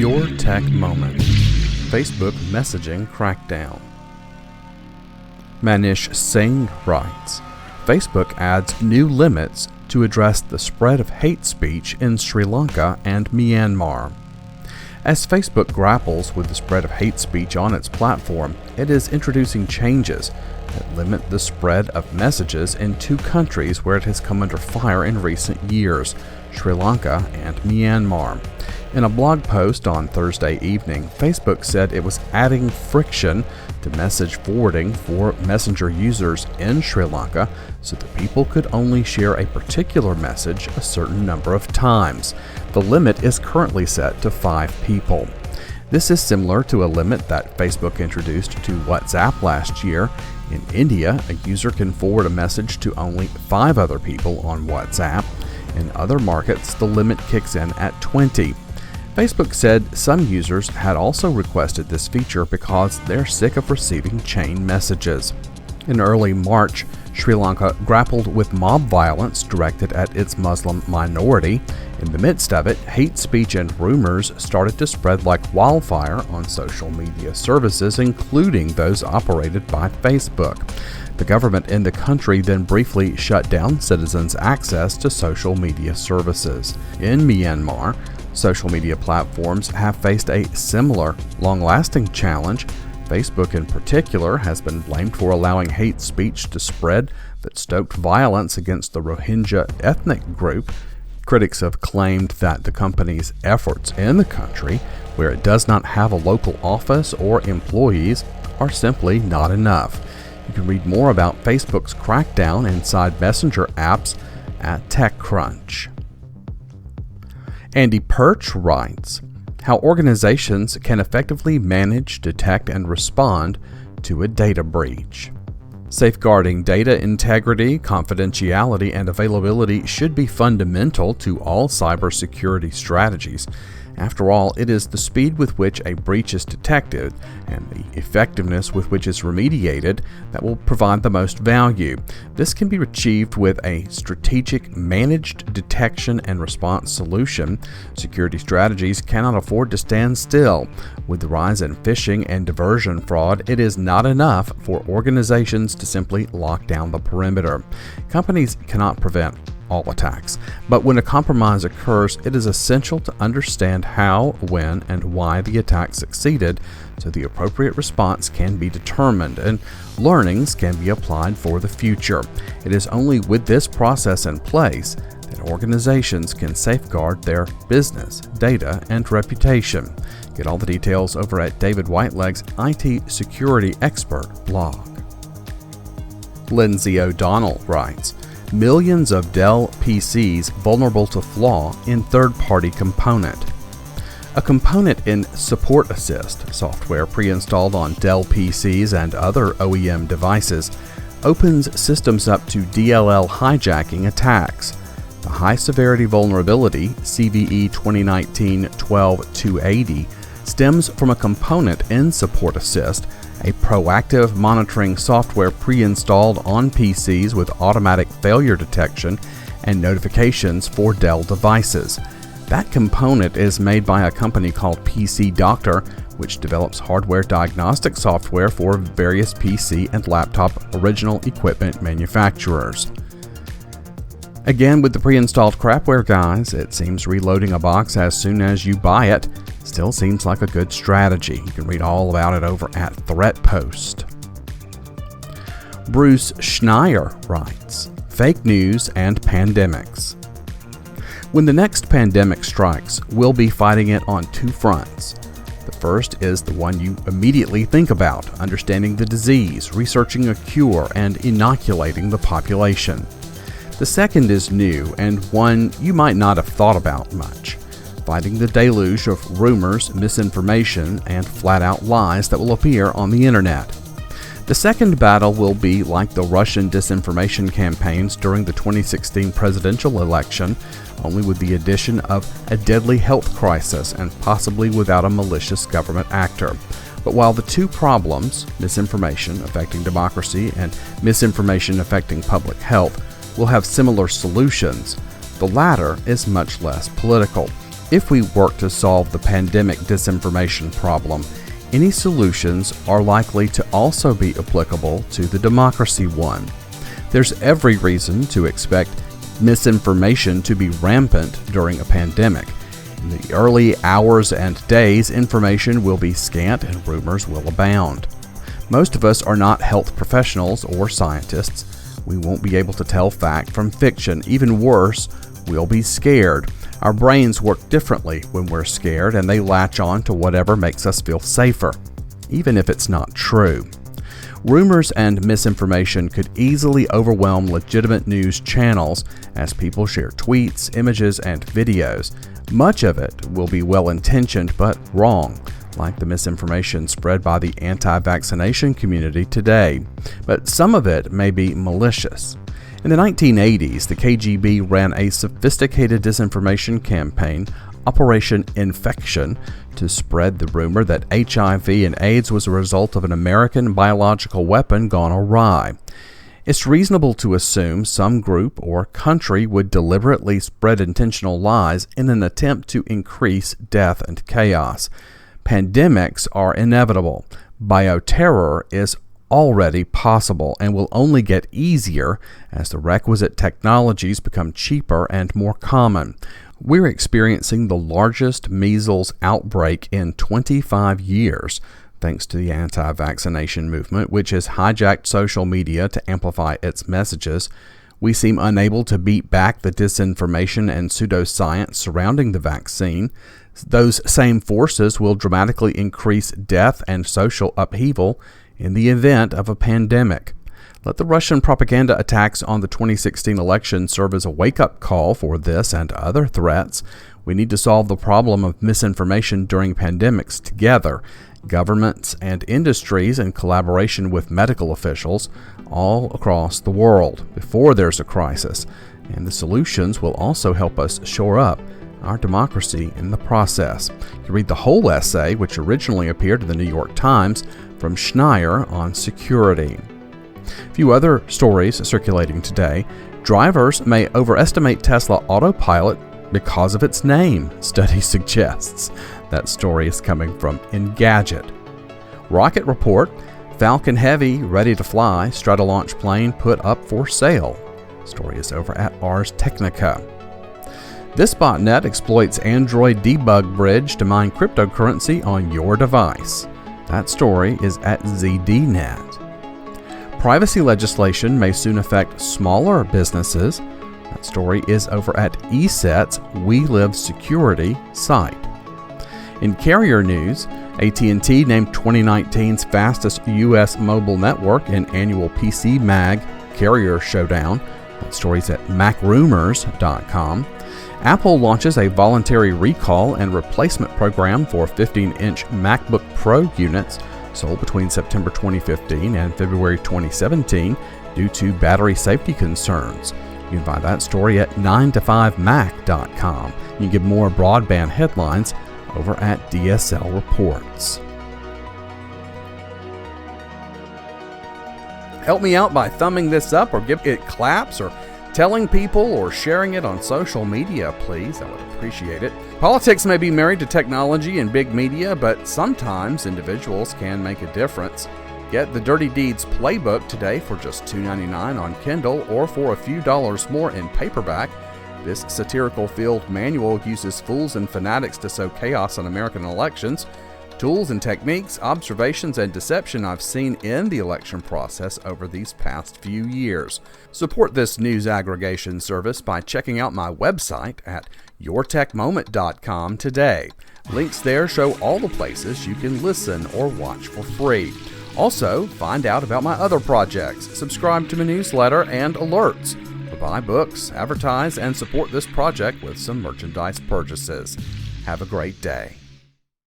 Your Tech Moment. Facebook Messaging Crackdown. Manish Singh writes, Facebook adds new limits to address the spread of hate speech in Sri Lanka and Myanmar. As Facebook grapples with the spread of hate speech on its platform, it is introducing changes that limit the spread of messages in two countries where it has come under fire in recent years, Sri Lanka and Myanmar. In a blog post on Thursday evening, Facebook said it was adding friction to message forwarding for Messenger users in Sri Lanka so that people could only share a particular message a certain number of times. The limit is currently set to 5 people. This is similar to a limit that Facebook introduced to WhatsApp last year. In India, a user can forward a message to only 5 other people on WhatsApp. In other markets, the limit kicks in at 20. Facebook said some users had also requested this feature because they're sick of receiving chain messages. In early March, Sri Lanka grappled with mob violence directed at its Muslim minority. In the midst of it, hate speech and rumors started to spread like wildfire on social media services, including those operated by Facebook. The government in the country then briefly shut down citizens' access to social media services. In Myanmar, social media platforms have faced a similar, long-lasting challenge. Facebook in particular has been blamed for allowing hate speech to spread that stoked violence against the Rohingya ethnic group. Critics have claimed that the company's efforts in the country, where it does not have a local office or employees, are simply not enough. You can read more about Facebook's crackdown inside Messenger apps at TechCrunch. Andy Perch writes, how organizations can effectively manage, detect, and respond to a data breach. Safeguarding data integrity, confidentiality, and availability should be fundamental to all cybersecurity strategies. After all, it is the speed with which a breach is detected and the effectiveness with which it's remediated that will provide the most value. This can be achieved with a strategic, managed detection and response solution. Security strategies cannot afford to stand still. With the rise in phishing and diversion fraud, it is not enough for organizations to simply lock down the perimeter. Companies cannot prevent all attacks, but when a compromise occurs, it is essential to understand how, when, and why the attack succeeded so the appropriate response can be determined and learnings can be applied for the future. It is only with this process in place that organizations can safeguard their business, data, and reputation. Get all the details over at David Whiteleg's IT Security Expert blog. Lindsay O'Donnell writes, millions of Dell PCs vulnerable to flaw in third-party component. A component in Support Assist software pre-installed on Dell PCs and other OEM devices opens systems up to DLL hijacking attacks. The high-severity vulnerability, CVE 2019-12-280, stems from a component in Support Assist, a proactive monitoring software pre-installed on PCs with automatic failure detection and notifications for Dell devices. That component is made by a company called PC Doctor, which develops hardware diagnostic software for various PC and laptop original equipment manufacturers. Again, with the pre-installed crapware, guys, it seems reloading a box as soon as you buy it still seems like a good strategy. You can read all about it over at ThreatPost. Bruce Schneier writes, fake news and pandemics. When the next pandemic strikes, we'll be fighting it on 2 fronts. The first is the one you immediately think about, understanding the disease, researching a cure, and inoculating the population. The second is new and one you might not have thought about much, fighting the deluge of rumors, misinformation, and flat-out lies that will appear on the internet. The second battle will be like the Russian disinformation campaigns during the 2016 presidential election, only with the addition of a deadly health crisis and possibly without a malicious government actor. But while the two problems, misinformation affecting democracy and misinformation affecting public health, will have similar solutions, the latter is much less political. If we work to solve the pandemic disinformation problem, any solutions are likely to also be applicable to the democracy one. There's every reason to expect misinformation to be rampant during a pandemic. In the early hours and days, information will be scant and rumors will abound. Most of us are not health professionals or scientists. We won't be able to tell fact from fiction. Even worse, we'll be scared. Our brains work differently when we're scared, and they latch on to whatever makes us feel safer, even if it's not true. Rumors and misinformation could easily overwhelm legitimate news channels as people share tweets, images, and videos. Much of it will be well-intentioned but wrong, like the misinformation spread by the anti-vaccination community today. But some of it may be malicious. In the 1980s, the KGB ran a sophisticated disinformation campaign, Operation Infection, to spread the rumor that HIV and AIDS was a result of an American biological weapon gone awry. It's reasonable to assume some group or country would deliberately spread intentional lies in an attempt to increase death and chaos. Pandemics are inevitable. Bioterror is already possible and will only get easier as the requisite technologies become cheaper and more common. We're experiencing the largest measles outbreak in 25 years, thanks to the anti-vaccination movement, which has hijacked social media to amplify its messages. We seem unable to beat back the disinformation and pseudoscience surrounding the vaccine. Those same forces will dramatically increase death and social upheaval in the event of a pandemic. Let the Russian propaganda attacks on the 2016 election serve as a wake-up call for this and other threats. We need to solve the problem of misinformation during pandemics together. Governments and industries in collaboration with medical officials all across the world before there's a crisis. And the solutions will also help us shore up our democracy in the process. You read the whole essay, which originally appeared in the New York Times, from Schneier on security. A few other stories circulating today. Drivers may overestimate Tesla Autopilot because of its name, study suggests. That story is coming from Engadget. Rocket report, Falcon Heavy ready to fly, Stratolaunch plane put up for sale. Story is over at Ars Technica. This botnet exploits Android debug bridge to mine cryptocurrency on your device. That story is at ZDNet. Privacy legislation may soon affect smaller businesses. That story is over at ESET's We Live Security site. In carrier news, AT&T named 2019's fastest U.S. mobile network in annual PC Mag Carrier Showdown. That story's at macrumors.com. Apple launches a voluntary recall and replacement program for 15-inch MacBook Pro units sold between September 2015 and February 2017 due to battery safety concerns. You can find that story at 9to5mac.com. You can get more broadband headlines over at DSL Reports. Help me out by thumbing this up or give it claps or telling people or sharing it on social media, please. I would appreciate it. Politics may be married to technology and big media, but sometimes individuals can make a difference. Get the Dirty Deeds Playbook today for just $2.99 on Kindle or for a few dollars more in paperback. This satirical field manual uses fools and fanatics to sow chaos on American elections. Tools and techniques, observations, and deception I've seen in the election process over these past few years. Support this news aggregation service by checking out my website at yourtechmoment.com today. Links there show all the places you can listen or watch for free. Also, find out about my other projects, subscribe to my newsletter and alerts, or buy books, advertise, and support this project with some merchandise purchases. Have a great day.